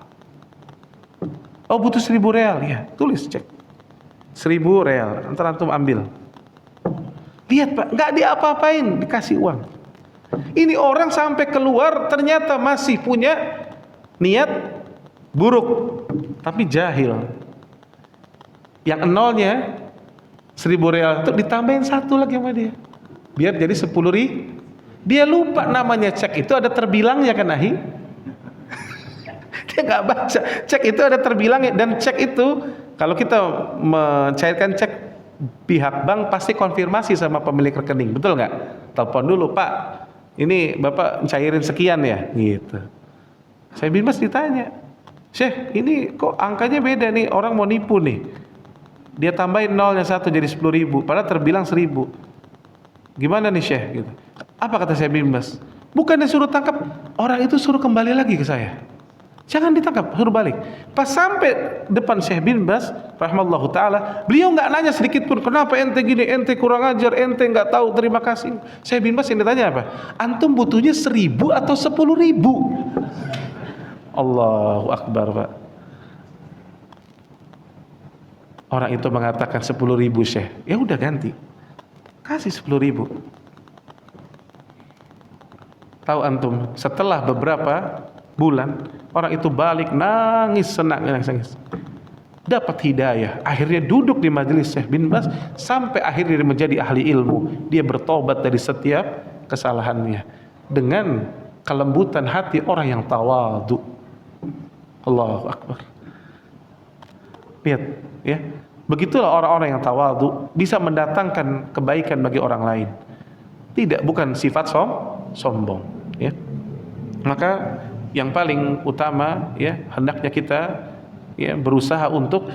Oh, butuh 1.000 real, ya, tulis, cek. 1.000 real, ntar antum ambil. Lihat, Pak, nggak diapa-apain, dikasih uang. Ini orang sampai keluar ternyata masih punya niat buruk, tapi jahil. Yang nolnya 1.000 real itu ditambahin 1 lagi sama dia, biar jadi 10.000. Dia lupa namanya cek itu ada terbilangnya kan, dia nggak baca. Cek itu ada terbilangnya, dan cek itu kalau kita mencairkan cek pihak bank pasti konfirmasi sama pemilik rekening, betul nggak? Telepon dulu, Pak, ini Bapak cairin sekian ya, gitu. Saya bin Bas ditanya, Syekh, ini kok angkanya beda nih, orang mau nipu nih. Dia tambahin nolnya 1 jadi 10.000, padahal terbilang 1.000. Gimana nih Syekh? Gitu. Apa kata saya bin Bas? Bukannya suruh tangkap, orang itu suruh kembali lagi ke saya. Jangan ditangkap, suruh balik. Pas sampai depan Syekh bin Bas rahimallahu taala, beliau nggak nanya sedikit pun, kenapa ente gini, ente kurang ajar, ente nggak tahu terima kasih. Syekh bin Bas yang ditanya apa? Antum butuhnya 1.000 atau 10.000? Allahu Akbar, Pak. Orang itu mengatakan 10.000 Syekh. Ya udah ganti, kasih 10.000. Tahu antum, setelah beberapa bulan orang itu balik nangis senang, nangis. Dapat hidayah, akhirnya duduk di majelis Syekh bin Bas sampai akhirnya menjadi ahli ilmu. Dia bertobat dari setiap kesalahannya dengan kelembutan hati orang yang tawadhu. Allahu Akbar. Lihat ya, begitulah orang-orang yang tawadhu bisa mendatangkan kebaikan bagi orang lain. Tidak, bukan sifat sombong ya. Maka yang paling utama ya, hendaknya kita ya berusaha untuk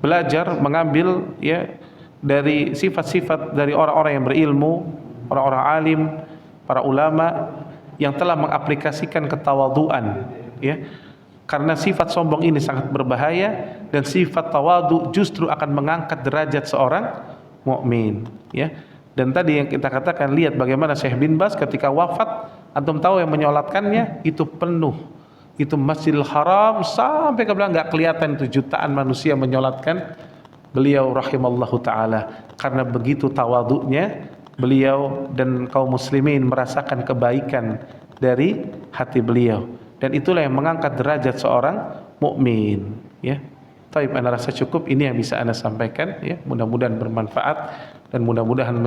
belajar mengambil ya dari sifat-sifat dari orang-orang yang berilmu, orang-orang alim, para ulama yang telah mengaplikasikan ketawadhuan ya. Karena sifat sombong ini sangat berbahaya, dan sifat tawadhu justru akan mengangkat derajat seorang mukmin ya. Dan tadi yang kita katakan, lihat bagaimana Syekh bin Bas ketika wafat, antum tahu yang menyolatkannya itu penuh, itu Masjidil Haram sampai ke belakang nggak kelihatan, itu jutaan manusia menyolatkan beliau rahimallahu taala. Karena begitu tawadhunya beliau, dan kaum muslimin merasakan kebaikan dari hati beliau, dan itulah yang mengangkat derajat seorang mukmin ya. Taib, ana rasa cukup ini yang bisa ana sampaikan ya, mudah-mudahan bermanfaat dan mudah-mudahan